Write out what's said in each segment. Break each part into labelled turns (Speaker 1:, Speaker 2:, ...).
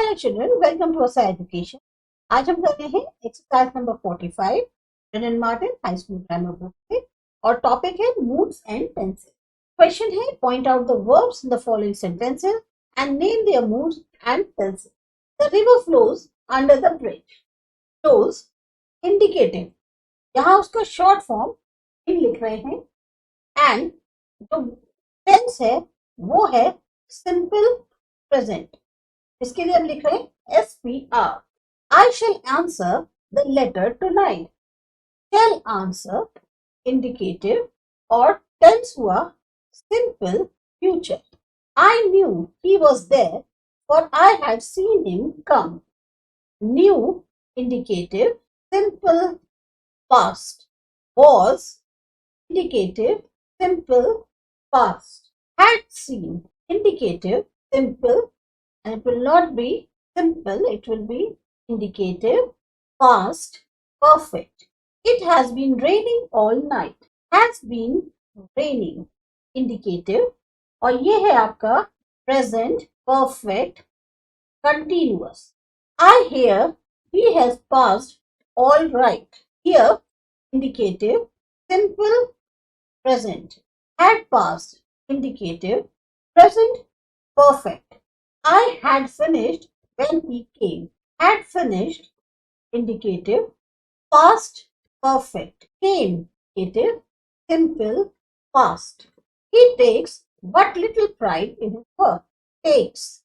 Speaker 1: Hello children, welcome to ASA Education. आज हम कर रहे हैं exercise number 45 Wren Martin high school grammar book से और टॉपिक है मूड्स एंड टेंसेस. क्वेश्चन है point out the verbs in the following sentences and name their moods and tenses. The river flows under the bridge. Flows indicative, यहाँ उसका short form in लिख रहे हैं and जो tense है वो है सिंपल प्रेजेंट. इसके लिए हम लिख रहे हैं SPR. I shall answer the letter tonight. Shall answer indicative और tense हुआ simple future. I knew he was there for I had seen him come. Knew indicative simple past. Was indicative simple past. Had seen indicative simple, and it will not be simple, it will be indicative past perfect. It has been raining all night. Has been raining indicative और ये है आपका present perfect continuous. I hear he has passed all right. Here indicative simple present. Had passed indicative present perfect. I had finished when he came. Had finished indicative past perfect. Came indicative simple past. He takes but little pride in his work. Takes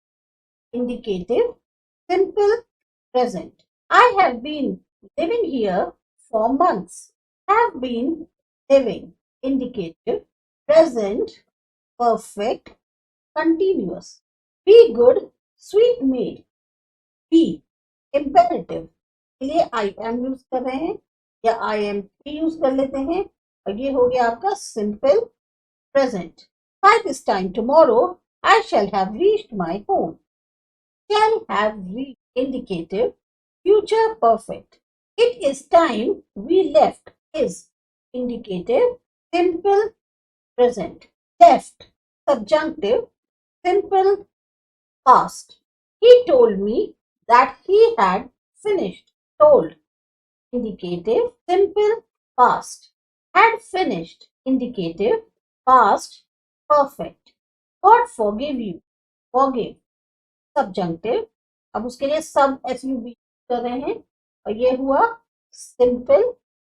Speaker 1: indicative simple present. I have been living here for months. Have been living indicative present perfect continuous. Be good, sweet maid. Be imperative के लिए I am use कर रहे हैं या I am use कर लेते हैं और ये हो गया आपका simple present. By this time tomorrow I shall have reached my home. Shall have reached indicative future perfect. It is time we left is indicative simple present. Left subjunctive simple past. He told me that he had finished. Told indicative simple past. Had finished indicative past perfect. God forgive you. Forgive subjunctive. अब उसके लिए sub SUB कर रहे हैं और ये हुआ simple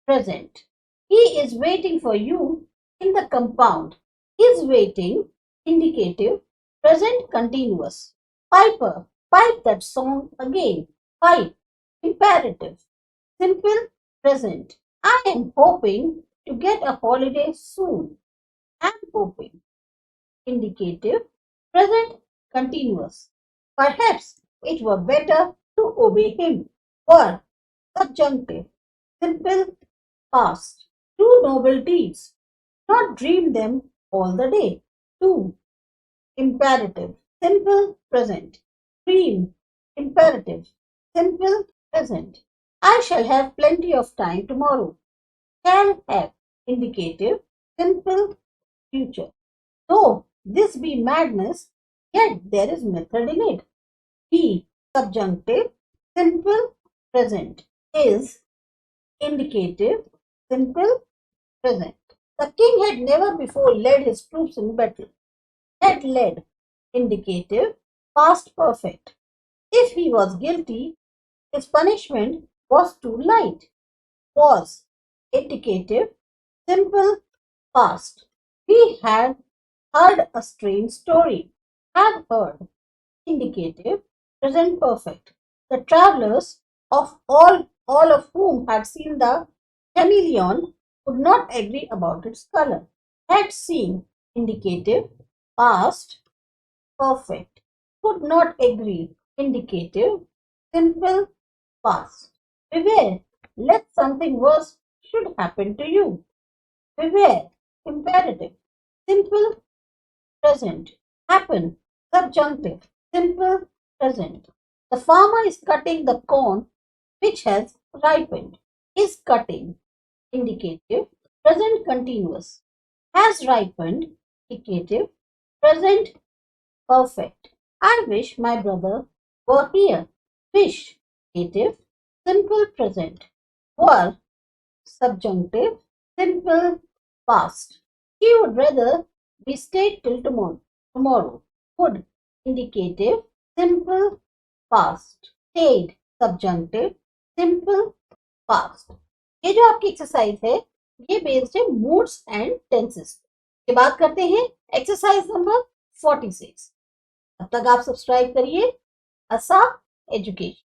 Speaker 1: present. He is waiting for you in the compound. Is waiting indicative present continuous. Piper, pipe that song again. Pipe, imperative. Simple present. I am hoping to get a holiday soon. Am hoping. Indicative present continuous. Perhaps it were better to obey him. Were subjunctive. Simple past. Do noble deeds. Not dream them all the day. Do imperative. Simple present. Dream imperative. Simple present. I shall have plenty of time tomorrow. Shall have indicative simple future. Though this be madness, yet there is method in it. Be subjunctive simple present. Is indicative simple present. The king had never before led his troops in battle. Had led indicative past perfect. If he was guilty, his punishment was too light. Was indicative simple past. We had heard a strange story. Had heard indicative present perfect. The travelers of all of whom had seen the chameleon could not agree about its color. Had seen indicative past perfect. Could not agree indicative simple past. Beware lest something worse should happen to you. Beware imperative simple present. Happen subjunctive simple present. The farmer is cutting the corn which has ripened. Is cutting indicative present continuous. Has ripened indicative present perfect. I wish my brother were here. Fish, dative, simple present. Were, subjunctive, simple past. She would rather we stayed till tomorrow. Tomorrow. Would, indicative, simple past. Stayed, subjunctive, simple past. ये जो आपकी exercise है ये based है moods and tenses. ये बात करते हैं एक्सरसाइज नंबर 46। तब तक आप सब्सक्राइब करिए आसा एजुकेशन।